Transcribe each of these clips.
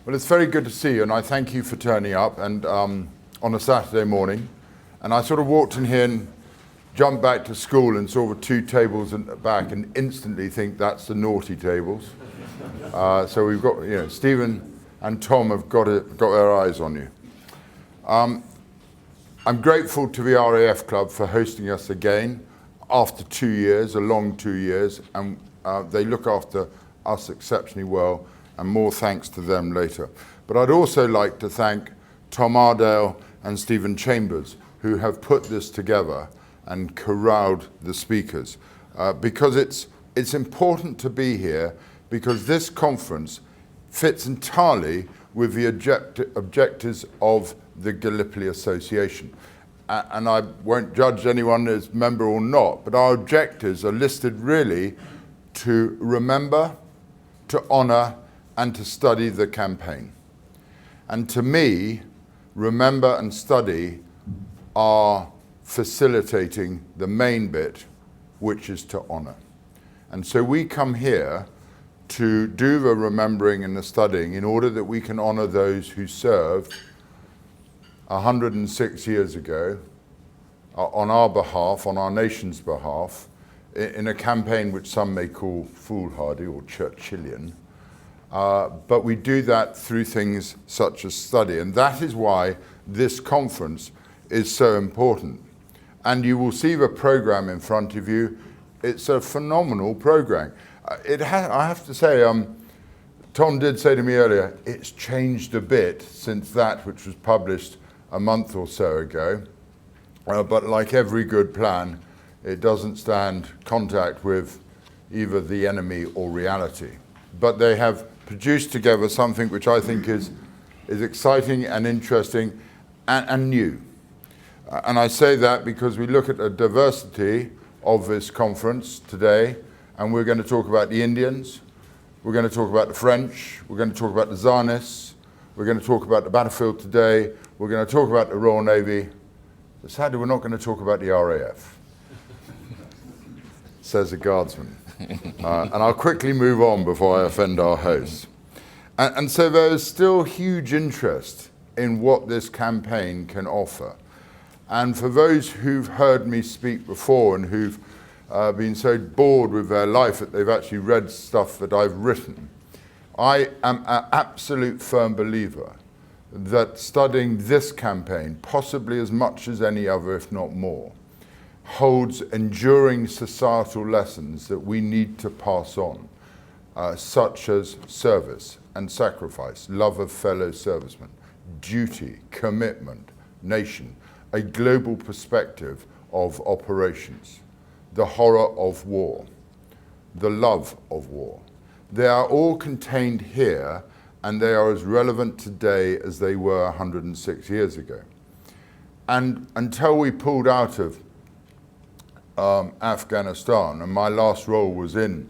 Well, it's very good to see you, and I thank you for turning up and on a Saturday morning. And I sort of walked in here and jumped back to school and saw the two tables at the back and instantly think that's the naughty tables. So we've got, Stephen and Tom have got their eyes on you. I'm grateful to the RAF Club for hosting us again after 2 years, a long 2 years, and they look after us exceptionally well, and more thanks to them later. But I'd also like to thank Tom Ardale and Stephen Chambers, who have put this together and corralled the speakers, because it's important to be here, because this conference fits entirely with the objectives of the Gallipoli Association. And I won't judge anyone as member or not, but our objectives are listed really to remember, to honour, and to study the campaign. And to me, remember and study are facilitating the main bit, which is to honour. And so we come here to do the remembering and the studying in order that we can honour those who served 106 years ago on our behalf, on our nation's behalf, in a campaign which some may call foolhardy or Churchillian. But we do that through things such as study. And that is why this conference is so important. And you will see the programme in front of you. It's a phenomenal programme. I have to say, Tom did say to me earlier, it's changed a bit since that which was published a month or so ago. But like every good plan, it doesn't stand contact with either the enemy or reality. But they have produced together something which I think is exciting and interesting and new. And I say that because we look at the diversity of this conference today, and we're going to talk about the Indians, we're going to talk about the French, we're going to talk about the Zionists, we're going to talk about the battlefield today, we're going to talk about the Royal Navy. But sadly, we're not going to talk about the RAF, says a guardsman. And I'll quickly move on before I offend our hosts. And so there's still huge interest in what this campaign can offer. And for those who've heard me speak before and who've been so bored with their life that they've actually read stuff that I've written, I am an absolute firm believer that studying this campaign, possibly as much as any other, if not more, holds enduring societal lessons that we need to pass on, such as service and sacrifice, love of fellow servicemen, duty, commitment, nation, a global perspective of operations, the horror of war, the love of war. They are all contained here, and they are as relevant today as they were 106 years ago. And until we pulled out of Afghanistan, and my last role was in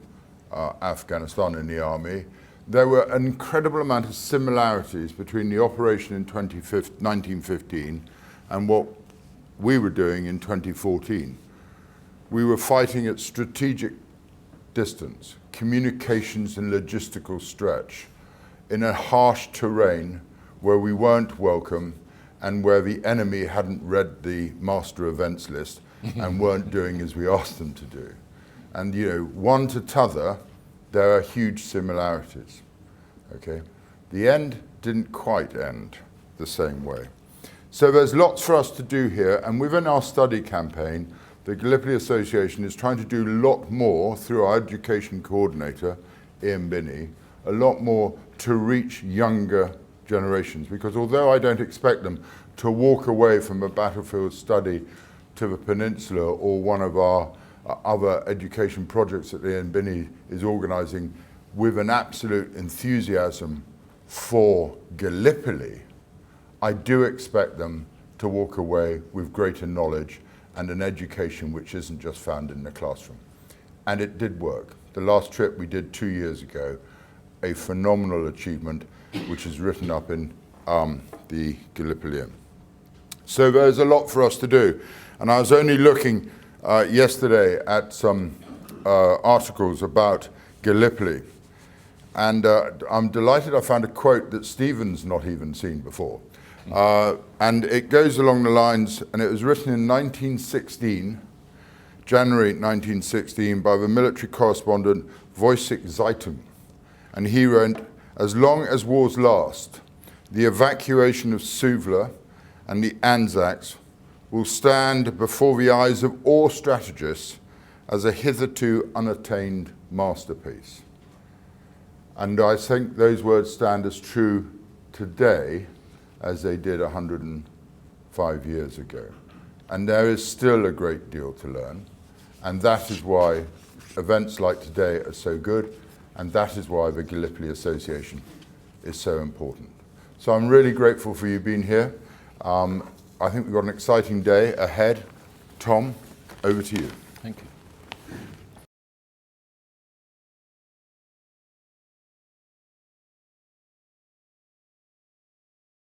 Afghanistan in the army, there were an incredible amount of similarities between the operation in 1915 and what we were doing in 2014. We were fighting at strategic distance, communications and logistical stretch, in a harsh terrain where we weren't welcome and where the enemy hadn't read the master events list and weren't doing as we asked them to do. And one to t'other, there are huge similarities, okay? The end didn't quite end the same way. So there's lots for us to do here, and within our study campaign, the Gallipoli Association is trying to do a lot more through our education coordinator, Ian Binney, a lot more to reach younger generations, because although I don't expect them to walk away from a battlefield study to the peninsula or one of our other education projects that Ian Binney is organising with an absolute enthusiasm for Gallipoli, I do expect them to walk away with greater knowledge and an education which isn't just found in the classroom. And it did work. The last trip we did 2 years ago, a phenomenal achievement, which is written up in the Gallipolian. So there's a lot for us to do. And I was only looking yesterday at some articles about Gallipoli. And I'm delighted I found a quote that Stephen's not even seen before. And it goes along the lines, and it was written in 1916, January 1916, by the military correspondent Wojciech Zeitung. And he wrote, "As long as wars last, the evacuation of Suvla and the Anzacs will stand before the eyes of all strategists as a hitherto unattained masterpiece." And I think those words stand as true today as they did 105 years ago. And there is still a great deal to learn. And that is why events like today are so good. And that is why the Gallipoli Association is so important. So I'm really grateful for you being here. I think we've got an exciting day ahead. Tom, over to you.